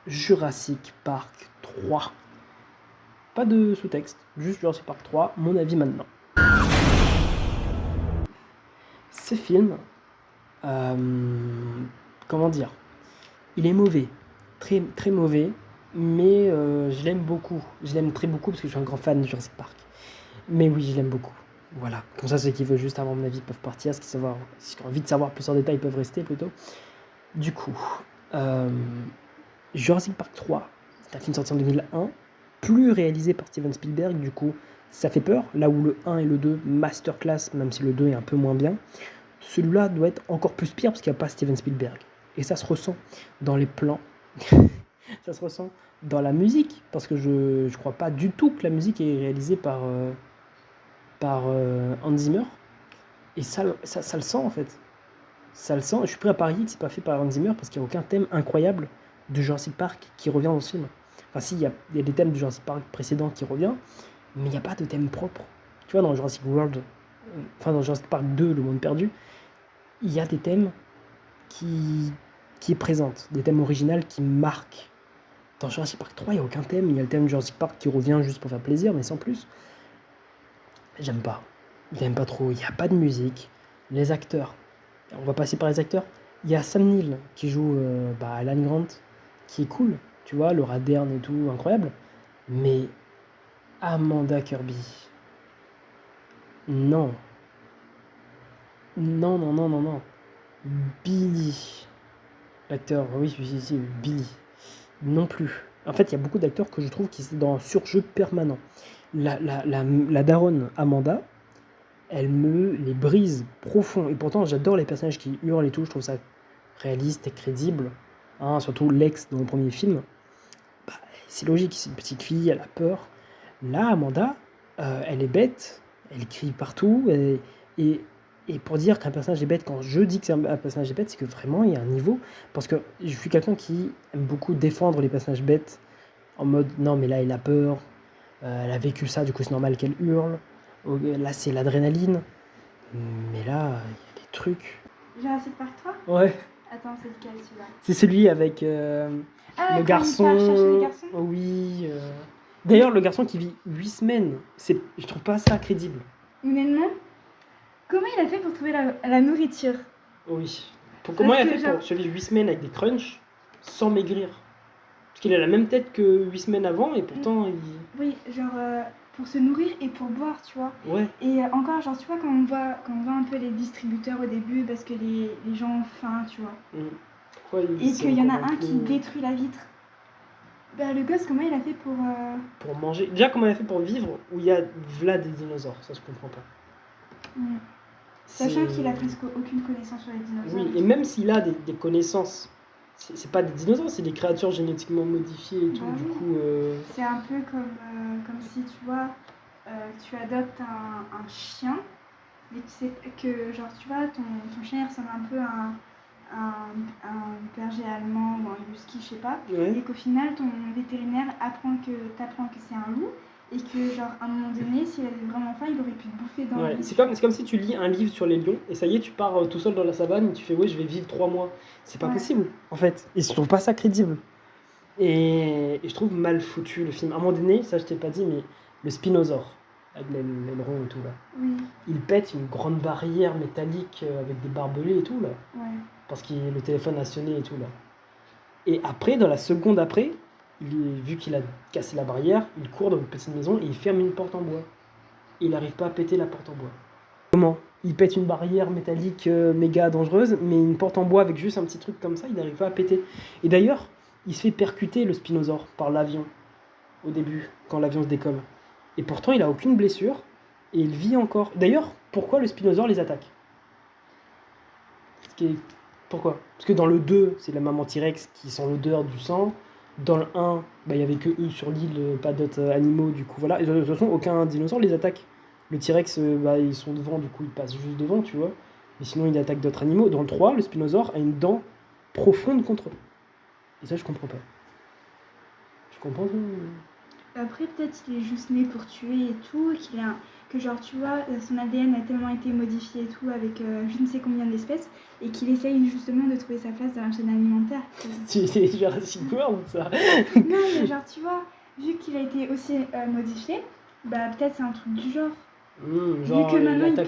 Jurassic Park 3. Pas de sous-texte, juste Jurassic Park 3, mon avis maintenant. Ce film, comment dire, il est mauvais, très, très mauvais, mais je l'aime beaucoup. Je l'aime très beaucoup parce que je suis un grand fan de Jurassic Park. Mais oui, je l'aime beaucoup. Voilà, comme ça ceux qui veulent juste avoir mon avis peuvent partir, ceux qui ont envie de savoir plus en détail peuvent rester plutôt. Du coup, Jurassic Park 3, c'est un film sorti en 2001, plus réalisé par Steven Spielberg, du coup ça fait peur, là où le 1 et le 2, masterclass, même si le 2 est un peu moins bien, celui-là doit être encore plus pire parce qu'il n'y a pas Steven Spielberg. Et ça se ressent dans les plans, ça se ressent dans la musique, parce que je crois pas du tout que la musique est réalisée par Hans Zimmer, et ça le sent en fait. Ça le sent, je suis prêt à parier que c'est pas fait par Hans Zimmer parce qu'il n'y a aucun thème incroyable de Jurassic Park qui revient dans ce film. Enfin si, il y a des thèmes de Jurassic Park précédents qui reviennent, mais il n'y a pas de thème propre. Tu vois, dans Jurassic World, dans Jurassic Park 2, Le Monde Perdu, il y a des thèmes qui présentent, des thèmes originaux qui marquent. Dans Jurassic Park 3, il n'y a aucun thème, il y a le thème de Jurassic Park qui revient juste pour faire plaisir, mais sans plus. J'aime pas trop, il n'y a pas de musique, les acteurs, on va passer par les acteurs. Il y a Sam Neill qui joue Alan Grant, qui est cool, tu vois, Laura Dern et tout, incroyable. Mais Amanda Kirby, non. Non, non, non, non, non. Billy, l'acteur, oui, Billy, non plus. En fait, il y a beaucoup d'acteurs que je trouve qui sont dans un surjeu permanent. La daronne Amanda, elle me les brise profond. Et pourtant, j'adore les personnages qui hurlent et tout. Je trouve ça réaliste et crédible. Hein, surtout Lex dans le premier film. Bah, c'est logique, c'est une petite fille, elle a peur. Là, Amanda, elle est bête. Elle crie partout. Et pour dire qu'un personnage est bête, quand je dis que c'est un personnage est bête, c'est que vraiment, il y a un niveau. Parce que je suis quelqu'un qui aime beaucoup défendre les personnages bêtes. En mode, non, mais là, elle a peur. Elle a vécu ça, du coup, c'est normal qu'elle hurle. Là, c'est l'adrénaline. Mais là, il y a des trucs. Jurassic Park 3 Ouais. Attends, c'est lequel celui-là? C'est celui avec Ah, le quand il part chercher les garçons. Oui. D'ailleurs, le garçon qui vit 8 semaines, je trouve pas ça crédible. Honnêtement, comment il a fait pour trouver la nourriture? Oui. Comment il a fait pour survivre 8 semaines avec des crunchs sans maigrir? Parce qu'il a la même tête que 8 semaines avant et pourtant il... Oui, genre pour se nourrir et pour boire, tu vois. Ouais. Et encore, genre, tu vois, quand on voit un peu les distributeurs au début parce que les gens ont faim, tu vois. Et qu'il y en a un qui détruit la vitre. Bah, le gosse, comment il a fait pour manger? Déjà, comment il a fait pour vivre où il y a là des dinosaures? Ça, je comprends pas. Sachant qu'il a presque aucune connaissance sur les dinosaures. Oui, et même s'il a des connaissances, c'est pas des dinosaures, c'est des créatures génétiquement modifiées et tout, du coup... C'est un peu comme si, tu vois, tu adoptes un chien, mais tu sais que, genre, tu vois, ton chien ressemble un peu à un berger allemand ou un husky, je sais pas, ouais. Et qu'au final, ton vétérinaire t'apprend que c'est un loup, et que, genre, à un moment donné, s'il avait vraiment faim, il aurait pu te bouffer dans le lit. C'est comme si tu lis un livre sur les lions, et ça y est, tu pars tout seul dans la savane, et tu fais, ouais, je vais vivre 3 mois. C'est pas possible, en fait. Et je trouve pas ça crédible. Et je trouve mal foutu le film. À un moment donné, ça je t'ai pas dit, mais le spinosaure, avec l'aileron et tout, là. Oui. Il pète une grande barrière métallique avec des barbelés et tout, là. Ouais. Parce que le téléphone a sonné et tout, là. Et après, dans la seconde après, vu qu'il a cassé la barrière, il court dans une petite maison et il ferme une porte en bois. Et il n'arrive pas à péter la porte en bois. Comment? Il pète une barrière métallique méga dangereuse, mais une porte en bois avec juste un petit truc comme ça, il n'arrive pas à péter. Et d'ailleurs, il se fait percuter le spinosaure par l'avion, au début, quand l'avion se décolle. Et pourtant, il a aucune blessure, et il vit encore. D'ailleurs, pourquoi le spinosaure les attaque? Pourquoi? Parce que dans le 2, c'est la maman T-Rex qui sent l'odeur du sang. Dans le 1, il n'y avait que eux sur l'île, pas d'autres animaux, du coup, voilà. Et de toute façon, aucun dinosaure les attaque. Le T-Rex, ils sont devant, du coup, ils passent juste devant, tu vois. Mais sinon, il attaque d'autres animaux. Dans le 3, le spinosaure a une dent profonde contre eux. Et ça, je comprends pas. Je comprends. Après, peut-être il est juste né pour tuer et tout, et que genre, tu vois, son ADN a tellement été modifié et tout, avec je ne sais combien d'espèces, et qu'il essaye justement de trouver sa place dans la chaîne alimentaire. C'est Jurassic World, ça. Non, mais genre, tu vois, vu qu'il a été aussi modifié, bah peut-être c'est un truc du genre. Genre, Vu que maintenant attaque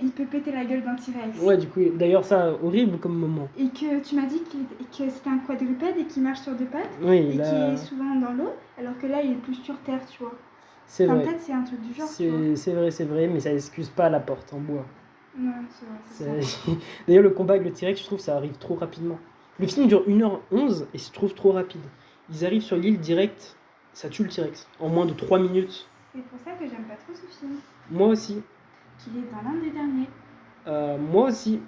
il peut péter la gueule d'un T-Rex. Ouais, du coup, d'ailleurs, ça, horrible comme moment. Et que tu m'as dit que c'était un quadrupède et qu'il marche sur deux pattes, Oui, et là, qui est souvent dans l'eau, alors que là il est plus sur terre, tu vois. c'est Enfin, vrai. peut-être c'est un truc du genre, tu vois. C'est vrai, mais ça excuse pas la porte en bois. Ouais, c'est vrai, c'est ça. D'ailleurs, le combat avec le T-Rex, je trouve, ça arrive trop rapidement. Le film dure 1h11 et se trouve trop rapide. Ils arrivent sur l'île direct, ça tue le T-Rex en moins de 3 minutes. C'est pour ça que j'aime pas trop ce film. Moi aussi. Qu'il est dans l'un des derniers. Moi aussi.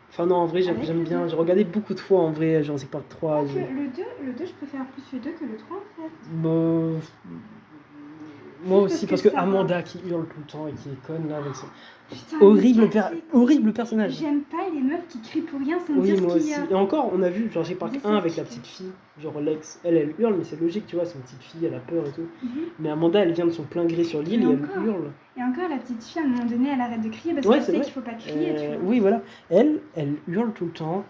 Enfin non, en vrai, Avec j'aime le bien. deux. J'ai regardé beaucoup de fois, en vrai, Jurassic Park 3. Quoique, le 2, je préfère plus le 2 que le 3 en fait. Bah, moi Juste aussi, parce parce que que ça va. Amanda qui hurle tout le temps et qui est conne là avec son Putain, horrible personnage. J'aime pas les meufs qui crient pour rien sans Oui, dire ce moi qu'il aussi. y a. Et encore, on a vu Jurassic Park Des 1 avec la certificats. petite fille, genre Lex. Elle hurle, mais c'est logique, tu vois, c'est une petite fille, elle a peur et tout. Mhm. Mais Amanda, elle vient de son plein gré sur l'île Et et elle encore. hurle. Et encore, la petite fille, à un moment donné, elle arrête de crier parce Ouais, qu'elle c'est sait vrai. qu'il faut pas crier, tu vois. Oui, voilà. Elle hurle tout le temps.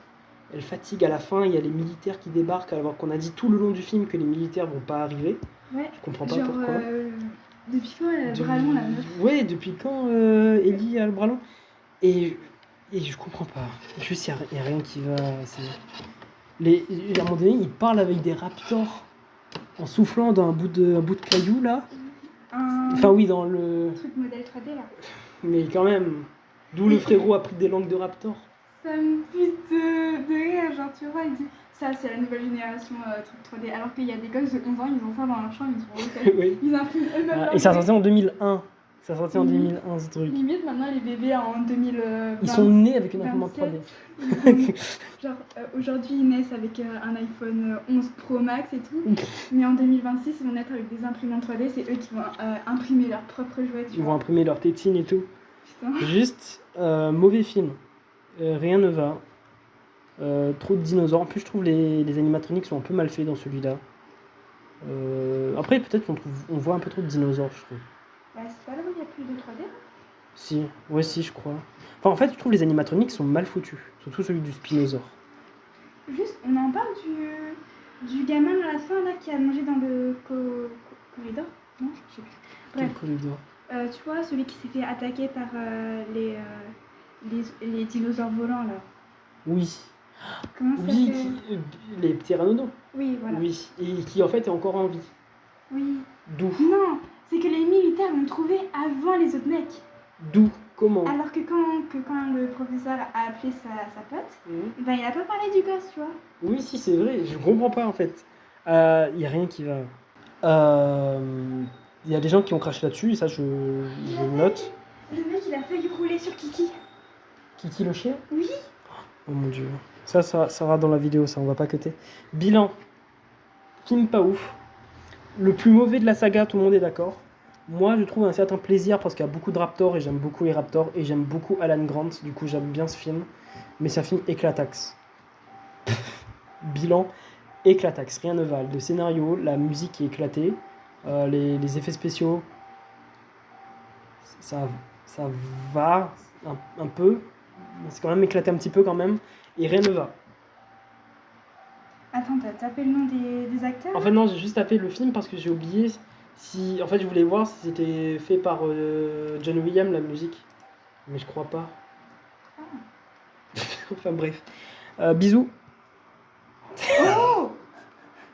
Elle fatigue à la fin. Il y a les militaires qui débarquent alors qu'on a dit tout le long du film que les militaires vont pas arriver. Ouais. Je comprends pas Genre, pourquoi. depuis quand elle a le bras long, la meuf? Ouais, depuis quand Ellie a le bras long et je comprends pas. Juste, il y a rien qui va. À un moment donné, ils parlent avec des raptors en soufflant dans un bout de caillou là. Enfin, oui, dans le. Truc modèle 3D là. Mais quand même, d'où le frérot a pris des langues de raptor. Ça me pute de rire, genre tu vois, il dit ça c'est la nouvelle génération truc 3D, alors qu'il y a des gosses de 11 ans, ils ont ça dans leur chambre, ils sont ok. Oui. Ils impriment eux-mêmes Ah, leur et ça a truc. sorti en 2001. Ça a sorti en 2001 ce truc. Limite maintenant les bébés en 2020. Ils sont nés avec une imprimante 3D. Genre aujourd'hui ils naissent avec un iPhone 11 Pro Max et tout, mais en 2026 ils vont naître avec des imprimantes 3D, c'est eux qui vont imprimer leurs propres jouets. Ils vont imprimer leurs tétines et tout. Putain. Juste, mauvais film. Rien ne va. Trop de dinosaures. En plus, je trouve les animatroniques sont un peu mal faits dans celui-là. Après, peut-être on voit un peu trop de dinosaures, je trouve. Bah, c'est pas là où il y a plus de 3D. Si, ouais, si, je crois. Enfin, en fait, je trouve les animatroniques sont mal foutus. Surtout celui du Spinosaure. Juste, on en parle du gamin à la fin là qui a mangé dans le corridor. Non, je sais plus. Quel Bref, corridor. tu vois, celui qui s'est fait attaquer par les dinosaures volants là. Oui. Comment ça Oui, s'appelle? les pteranodons. Oui, voilà. Oui, et qui en fait est encore en vie. Oui. D'où Non, c'est que les militaires l'ont trouvé avant les autres mecs. D'où Comment Alors que quand le professeur a appelé sa pote, Mhm. ben il a pas parlé du gosse, tu vois. Oui, si, c'est vrai, je comprends pas en fait. Il y a rien qui va. Il y a des gens qui ont craché là-dessus, et ça je note. Le mec il a failli rouler sur Kiki. Kiki le chien Oui. Oh mon dieu. Ça va dans la vidéo, ça, on va pas cuter. Bilan. Film pas ouf. Le plus mauvais de la saga, tout le monde est d'accord. Moi, je trouve un certain plaisir parce qu'il y a beaucoup de raptors et j'aime beaucoup les raptors et j'aime beaucoup Alan Grant, du coup j'aime bien ce film. Mais c'est un film éclataxe. Bilan éclataxe, rien ne va. Le scénario, la musique est éclatée, les effets spéciaux, ça va un peu. C'est quand même éclaté un petit peu quand même et rien ne va. Attends, t'as tapé le nom des acteurs? En fait non, j'ai juste tapé le film parce que j'ai oublié si... En fait je voulais voir si c'était fait par John Williams la musique. Mais je crois pas. Enfin bref. Bisous. Oh.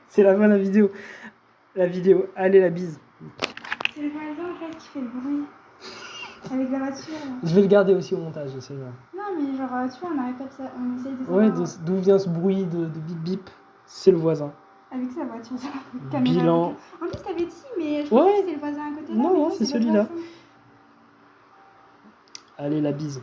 C'est la fin de la vidéo. Allez la bise. C'est le voisin en fait qui fait le bruit. Avec la voiture. Là. Je vais le garder aussi au montage, c'est vrai. Non mais genre tu vois on arrête pas de ça, on essaye de Ouais, savoir. d'où vient ce bruit de bip bip? C'est le voisin. Avec sa voiture, caméra. Bilan. En plus t'avais dit mais je pensais Ouais. que c'était le voisin à côté. Non, mais non, c'est le celui-là. voisin. Allez la bise.